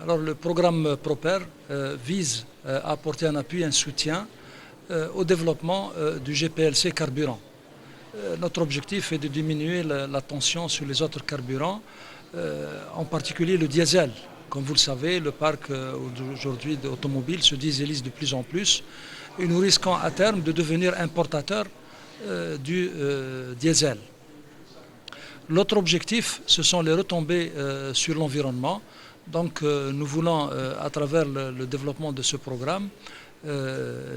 Alors, le programme PROPER vise à apporter un appui, un soutien au développement du GPLC carburant. Notre objectif est de diminuer la tension sur les autres carburants, en particulier le diesel. Comme vous le savez, le parc aujourd'hui automobile se dieselise de plus en plus et nous risquons à terme de devenir importateurs du diesel. L'autre objectif, ce sont les retombées sur l'environnement. Donc nous voulons, à travers le développement de ce programme,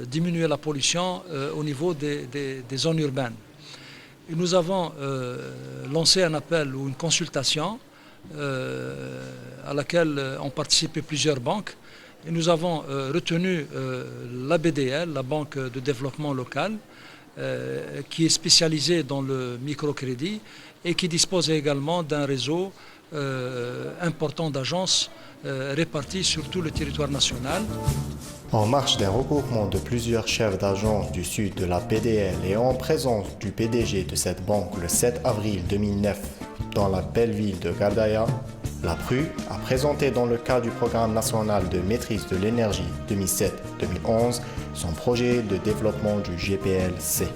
diminuer la pollution au niveau des zones urbaines. Et nous avons lancé un appel ou une consultation à laquelle ont participé plusieurs banques. Et nous avons retenu la BDL, la Banque de développement local, qui est spécialisée dans le microcrédit et qui dispose également d'un réseau important d'agences réparties sur tout le territoire national. En marge d'un regroupement de plusieurs chefs d'agences du sud de la BDL et en présence du PDG de cette banque le 7 avril 2009 dans la belle ville de Gardaïa, la PRU a présenté dans le cadre du programme national de maîtrise de l'énergie 2007-2011 son projet de développement du GPLC.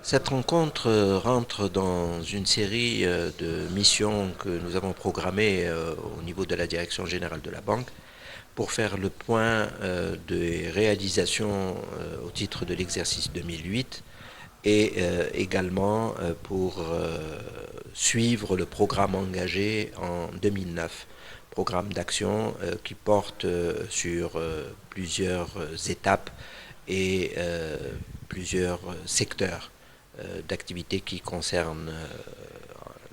Cette rencontre rentre dans une série de missions que nous avons programmées au niveau de la direction générale de la banque pour faire le point des réalisations au titre de l'exercice 2008 et également pour suivre le programme engagé en 2009, programme d'action qui porte sur plusieurs étapes et plusieurs secteurs d'activités qui concernent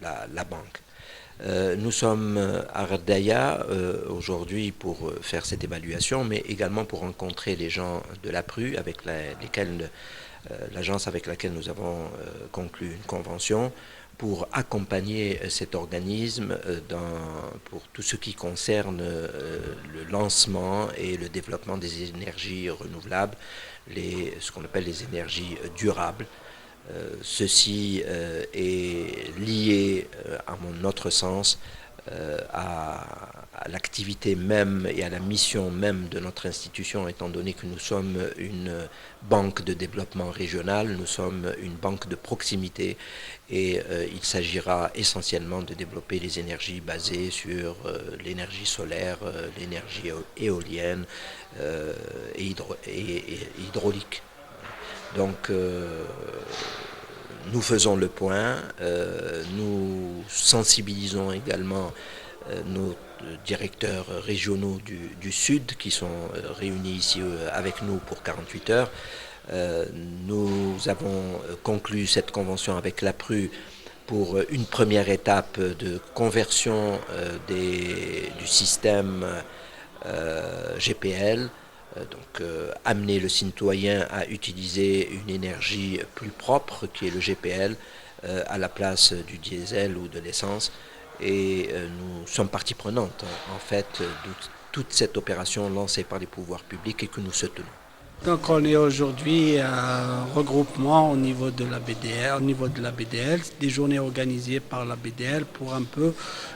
la banque. Nous sommes à Gardaïa aujourd'hui pour faire cette évaluation, mais également pour rencontrer les gens de la PRU avec lesquels l'agence avec laquelle nous avons conclu une convention pour accompagner cet organisme pour tout ce qui concerne le lancement et le développement des énergies renouvelables, ce qu'on appelle les énergies durables. Ceci est lié, à notre sens, à l'activité même et à la mission même de notre institution, étant donné que nous sommes une banque de développement régional, nous sommes une banque de proximité et il s'agira essentiellement de développer les énergies basées sur l'énergie solaire, l'énergie éolienne et hydraulique. Donc nous faisons le point, nous sensibilisons également nos directeurs régionaux du Sud qui sont réunis ici avec nous pour 48 heures. Nous avons conclu cette convention avec la PRU pour une première étape de conversion du système GPL. Donc amener le citoyen à utiliser une énergie plus propre qui est le GPL à la place du diesel ou de l'essence et nous sommes partie prenante en fait de toute cette opération lancée par les pouvoirs publics et que nous soutenons. Donc on est aujourd'hui à regroupement au niveau de la BDL, des journées organisées par la BDL pour un peu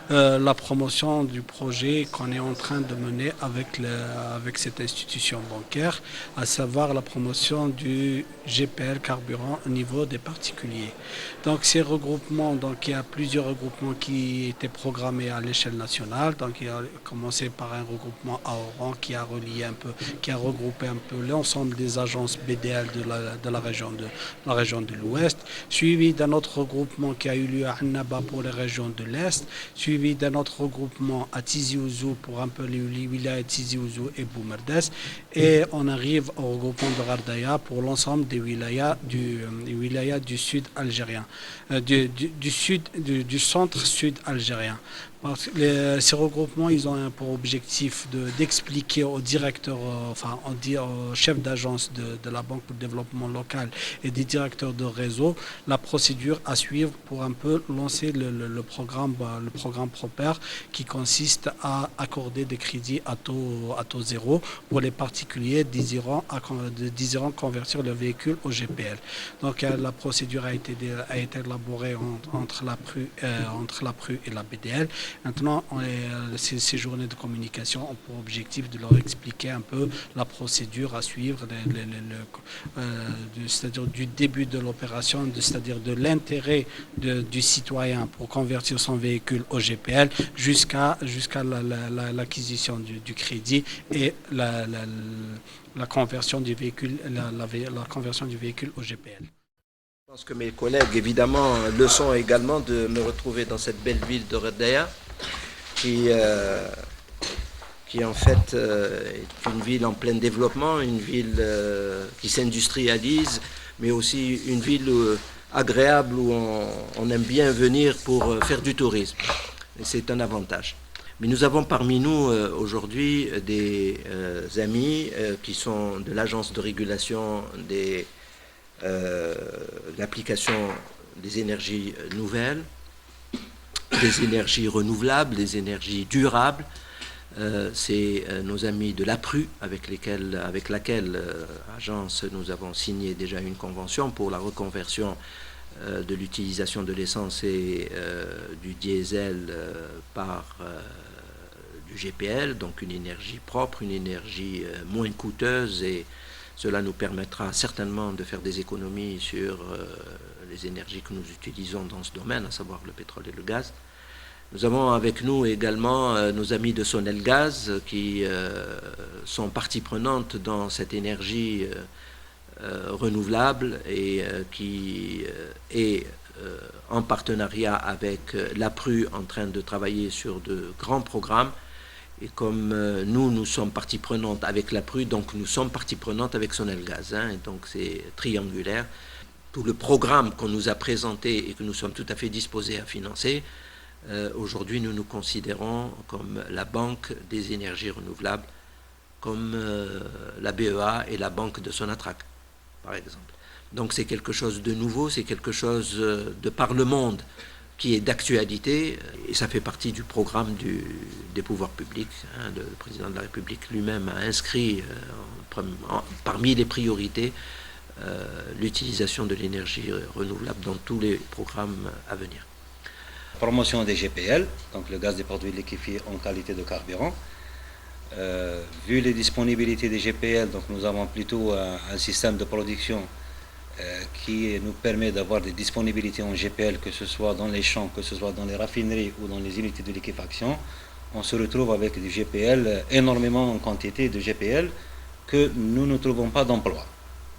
la promotion du projet qu'on est en train de mener avec cette institution bancaire, à savoir la promotion du GPL carburant au niveau des particuliers. Donc ces regroupements, il y a plusieurs regroupements qui étaient programmés à l'échelle nationale. Donc il a commencé par un regroupement à Oran qui a regroupé un peu l'ensemble des agences BDL de la région de l'Ouest, suivi d'un autre regroupement qui a eu lieu à Annaba pour les régions de l'Est, suivi d'un autre regroupement à Tizi Ouzou pour un peu les wilayas Tizi Ouzou et Boumerdes, et on arrive au regroupement de Gardaïa pour l'ensemble des wilayas du sud algérien, du centre-sud algérien. Parce que ces regroupements, ils ont pour objectif d'expliquer aux directeurs, aux chefs d'agence de la Banque pour le développement local et des directeurs de réseau la procédure à suivre pour un peu lancer le programme Proper qui consiste à accorder des crédits à taux zéro pour les particuliers désirant convertir leur véhicule au GPL. Donc la procédure a été élaborée entre la PRU et la BDL. Maintenant, ces journées de communication ont pour objectif de leur expliquer un peu la procédure à suivre, c'est-à-dire du début de l'opération, c'est-à-dire de l'intérêt du citoyen pour convertir son véhicule au GPL jusqu'à l'acquisition du crédit et la conversion du véhicule, la conversion du véhicule au GPL. Je pense que mes collègues, évidemment, le sont également de me retrouver dans cette belle ville de Ghardaïa, qui en fait est une ville en plein développement, une ville qui s'industrialise, mais aussi une ville agréable où on aime bien venir pour faire du tourisme. Et c'est un avantage. Mais nous avons parmi nous aujourd'hui des amis qui sont de l'Agence de régulation de l'application des énergies nouvelles, des énergies renouvelables, des énergies durables. C'est nos amis de la PRU avec laquelle agence nous avons signé déjà une convention pour la reconversion de l'utilisation de l'essence et du diesel par du GPL, donc une énergie propre, une énergie moins coûteuse, et cela nous permettra certainement de faire des économies sur les énergies que nous utilisons dans ce domaine, à savoir le pétrole et le gaz. Nous avons avec nous également nos amis de Sonelgaz qui sont partie prenante dans cette énergie renouvelable et qui est en partenariat avec l'APRU en train de travailler sur de grands programmes. Et comme nous sommes partie prenante avec l'APRU, donc nous sommes partie prenante avec Sonelgaz, et donc c'est triangulaire. Tout le programme qu'on nous a présenté et que nous sommes tout à fait disposés à financer, aujourd'hui nous nous considérons comme la banque des énergies renouvelables, comme la BEA et la banque de Sonatrach, par exemple. Donc c'est quelque chose de nouveau, c'est quelque chose de par le monde qui est d'actualité, et ça fait partie du programme des pouvoirs publics. Le président de la République lui-même a inscrit parmi les priorités l'utilisation de l'énergie renouvelable dans tous les programmes à venir. Promotion des GPL, donc le gaz des produits liquéfiés en qualité de carburant. Vu les disponibilités des GPL, donc nous avons plutôt un système de production qui nous permet d'avoir des disponibilités en GPL, que ce soit dans les champs, que ce soit dans les raffineries ou dans les unités de liquéfaction. On se retrouve avec du GPL, énormément en quantité de GPL que nous ne trouvons pas d'emploi.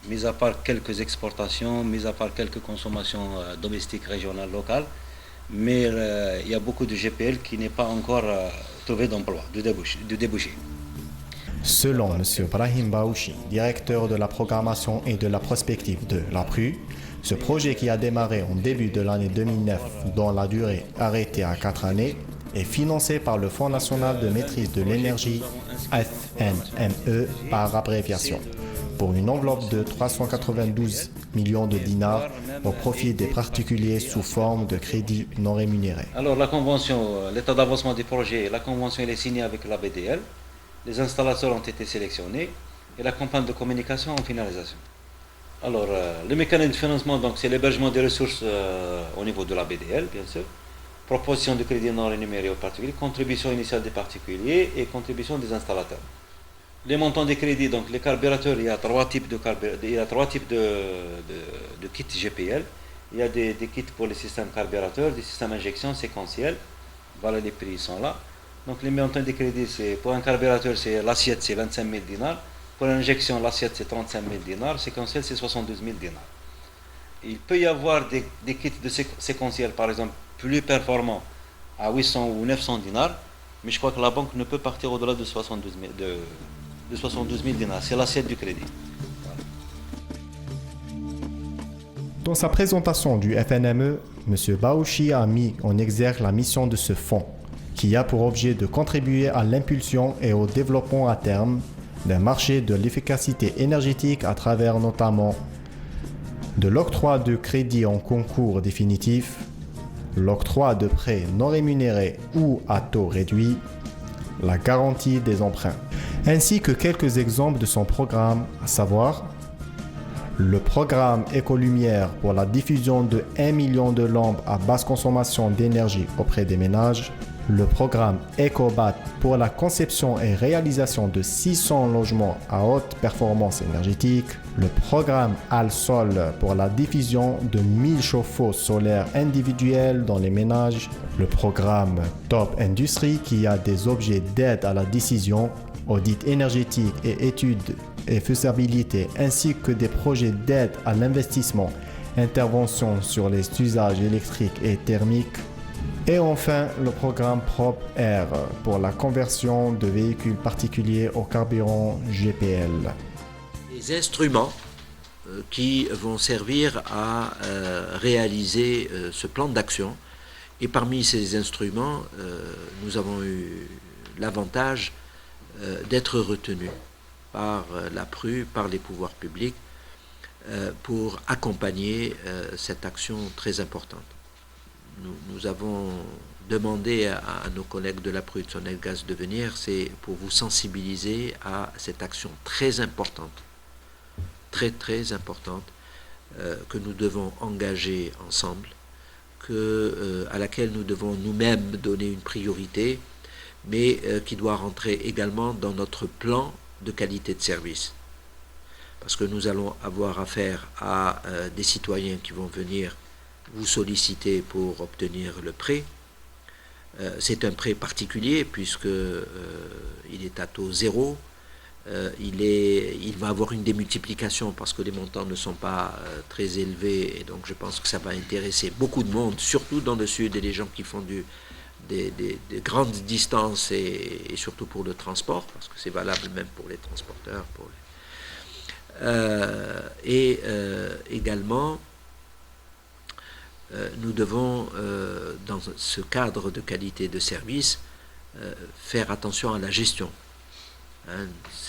Mis à part quelques exportations, mis à part quelques consommations domestiques, régionales, locales, mais il y a beaucoup de GPL qui n'est pas encore trouvé d'emploi, de débouché. Selon M. Brahim Baouchi, directeur de la programmation et de la prospective de l'APRU, ce projet qui a démarré en début de l'année 2009, dont la durée arrêtée à 4 années, est financé par le Fonds national de maîtrise de l'énergie, FNME par abréviation, pour une enveloppe de 392 millions de dinars au profit des particuliers sous forme de crédits non rémunérés. Alors la convention, l'état d'avancement du projet, la convention elle est signée avec la BDL, les installateurs ont été sélectionnés et la campagne de communication en finalisation. Alors le mécanisme de financement, donc c'est l'hébergement des ressources au niveau de la BDL, bien sûr, proposition de crédit non rémunéré aux particuliers, contribution initiale des particuliers et contribution des installateurs. Les montants des crédits, donc les carburateurs, il y a trois types de kits GPL. Il y a des kits pour les systèmes carburateurs, des systèmes injection séquentiels. Voilà, les prix sont là. Donc les montants des crédits, c'est pour un carburateur, c'est l'assiette, c'est 25 000 dinars. Pour l'injection, l'assiette, c'est 35 000 dinars. Séquentiel, c'est 72 000 dinars. Il peut y avoir des kits de séquentiel, par exemple, plus performants à 800 ou 900 dinars. Mais je crois que la banque ne peut partir au-delà de 72 000 dinars. C'est l'assiette du crédit. Voilà. Dans sa présentation du FNME, M. Baouchi a mis en exergue la mission de ce fonds, qui a pour objet de contribuer à l'impulsion et au développement à terme d'un marché de l'efficacité énergétique à travers notamment de l'octroi de crédits en concours définitif, l'octroi de prêts non rémunérés ou à taux réduit, la garantie des emprunts, ainsi que quelques exemples de son programme, à savoir le programme Écolumière pour la diffusion de 1 million de lampes à basse consommation d'énergie auprès des ménages, le programme EcoBat pour la conception et réalisation de 600 logements à haute performance énergétique, le programme Al-Sol pour la diffusion de 1000 chauffe-eau solaires individuels dans les ménages, le programme Top Industrie qui a des objets d'aide à la décision, audit énergétique et études et faisabilité ainsi que des projets d'aide à l'investissement, intervention sur les usages électriques et thermiques. Et enfin, le programme Prop Air pour la conversion de véhicules particuliers au carburant GPL. Des instruments qui vont servir à réaliser ce plan d'action. Et parmi ces instruments, nous avons eu l'avantage d'être retenus par l'APRU, par les pouvoirs publics, pour accompagner cette action très importante. Nous avons demandé à nos collègues de l'APRU de Sonelgaz de venir, c'est pour vous sensibiliser à cette action très importante, très importante, que nous devons engager ensemble, à laquelle nous devons nous-mêmes donner une priorité, mais qui doit rentrer également dans notre plan de qualité de service. Parce que nous allons avoir affaire à des citoyens qui vont venir vous solliciter pour obtenir le prêt. C'est un prêt particulier puisque il est à taux zéro. Il va avoir une démultiplication parce que les montants ne sont pas très élevés et donc je pense que ça va intéresser beaucoup de monde, surtout dans le sud et les gens qui font des grandes distances et surtout pour le transport, parce que c'est valable même pour les transporteurs. Également, nous devons, dans ce cadre de qualité de service, faire attention à la gestion.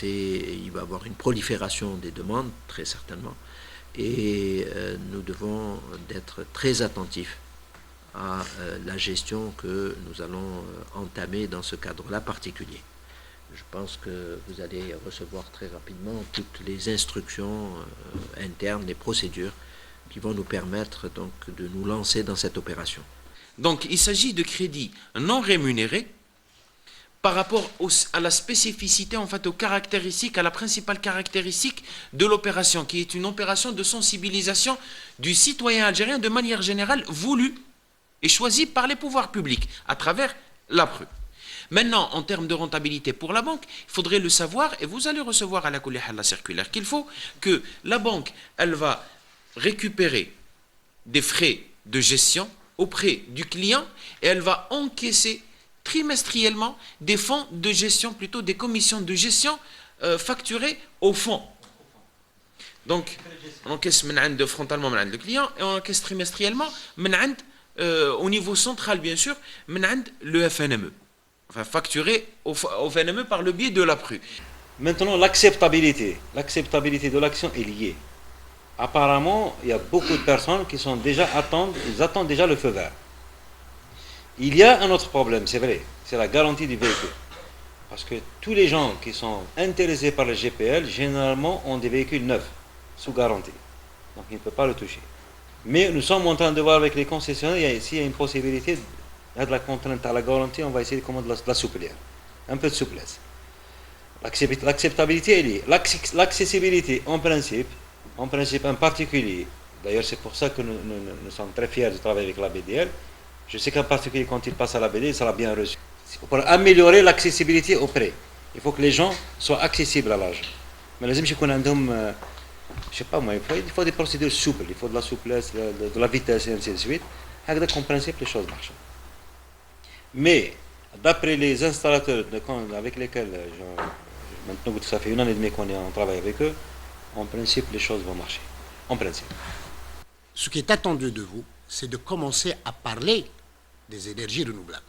Il va y avoir une prolifération des demandes, très certainement, et nous devons être très attentifs à la gestion que nous allons entamer dans ce cadre-là particulier. Je pense que vous allez recevoir très rapidement toutes les instructions internes, les procédures qui vont nous permettre donc de nous lancer dans cette opération. Donc il s'agit de crédits non rémunérés par rapport à la spécificité, en fait, aux caractéristiques, à la principale caractéristique de l'opération, qui est une opération de sensibilisation du citoyen algérien de manière générale voulue et choisie par les pouvoirs publics à travers l'APRU. Maintenant, en termes de rentabilité pour la banque, il faudrait le savoir, et vous allez recevoir à la circulaire qu'il faut, que la banque, elle va récupérer des frais de gestion auprès du client et elle va encaisser trimestriellement des fonds de gestion, plutôt des commissions de gestion facturées au fond. Donc, on encaisse frontalement le client et on encaisse trimestriellement au niveau central, bien sûr, le FNME. Enfin, facturé au FNME par le biais de l'APRU. Maintenant, l'acceptabilité de l'action est liée. Apparemment, il y a beaucoup de personnes qui attendent déjà le feu vert. Il y a un autre problème, c'est vrai, c'est la garantie du véhicule. Parce que tous les gens qui sont intéressés par le GPL, généralement, ont des véhicules neufs, sous garantie. Donc, ils ne peuvent pas le toucher. Mais nous sommes en train de voir avec les concessionnaires, s'il y a une possibilité de la contrainte à la garantie, on va essayer de l'assouplir. Un peu de souplesse. L'acceptabilité est liée. L'accessibilité, en principe, en particulier, d'ailleurs c'est pour ça que nous sommes très fiers de travailler avec la BDL, je sais qu'en particulier quand il passe à la BDL, ça sera bien reçu. Pour améliorer l'accessibilité au prêt, il faut que les gens soient accessibles à l'âge. Mais les gens je sais pas moi, il faut des procédures souples, il faut de la souplesse, de la vitesse et ainsi de suite. En principe, les choses marchent. Mais, d'après les installateurs avec lesquels, maintenant ça fait 1 an et demi qu'on travaille avec eux, en principe, les choses vont marcher. En principe. Ce qui est attendu de vous, c'est de commencer à parler des énergies renouvelables.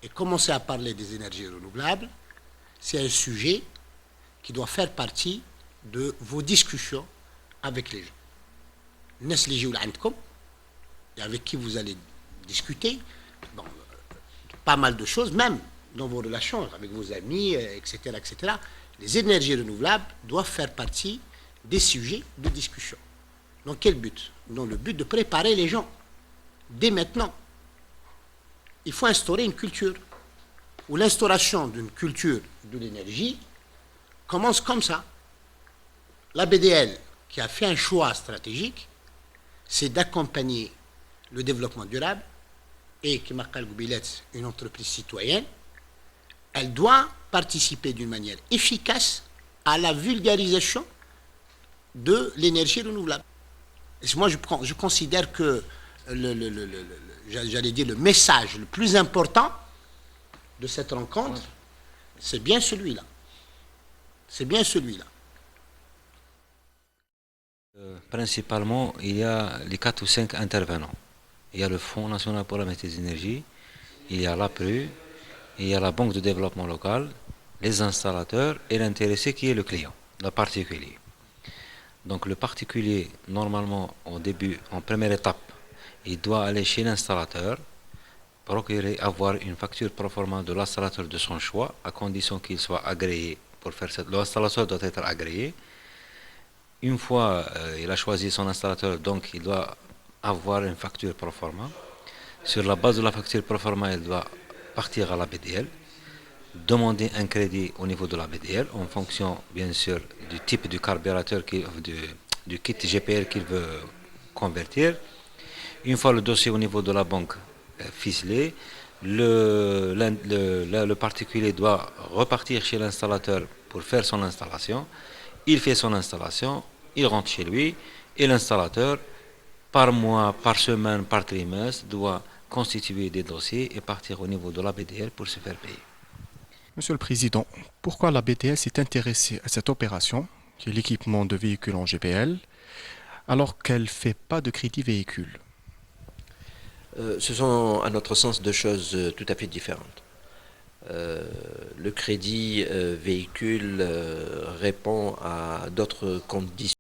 et commencer à parler des énergies renouvelables, c'est un sujet qui doit faire partie de vos discussions avec les gens. Et avec qui vous allez discuter, bon, pas mal de choses, même dans vos relations avec vos amis, etc., etc. Les énergies renouvelables doivent faire partie des sujets de discussion. Dans quel but? Dans le but de préparer les gens, dès maintenant. Il faut instaurer une culture, où l'instauration d'une culture de l'énergie commence comme ça. La BDL, qui a fait un choix stratégique, c'est d'accompagner le développement durable, et qui marque une entreprise citoyenne, elle doit participer d'une manière efficace à la vulgarisation de l'énergie renouvelable. Et moi, je considère que j'allais dire le message le plus important de cette rencontre, c'est bien celui-là. C'est bien celui-là. Principalement, il y a les 4 ou 5 intervenants. Il y a le Fonds national pour la maîtrise des énergies, il y a l'APRU, il y a la Banque de développement local, les installateurs et l'intéressé qui est le client, le particulier. Donc le particulier, normalement, au début, en première étape, il doit aller chez l'installateur, procurer, avoir une facture proforma de l'installateur de son choix, à condition qu'il soit agréé. Pour faire cette, l'installateur doit être agréé. Une fois il a choisi son installateur, donc il doit avoir une facture proforma. Sur la base de la facture proforma, il doit partir à la BDL, demander un crédit au niveau de la BDL, en fonction, bien sûr, du type du carburateur, du kit GPL qu'il veut convertir. Une fois le dossier au niveau de la banque ficelé, le particulier doit repartir chez l'installateur pour faire son installation. Il fait son installation, il rentre chez lui, et l'installateur, par mois, par semaine, par trimestre, doit constituer des dossiers et partir au niveau de la BDL pour se faire payer. Monsieur le Président, pourquoi la BDL s'est intéressée à cette opération, qui est l'équipement de véhicules en GPL, alors qu'elle ne fait pas de crédit véhicule? Ce sont, à notre sens, deux choses tout à fait différentes. Le crédit véhicule répond à d'autres conditions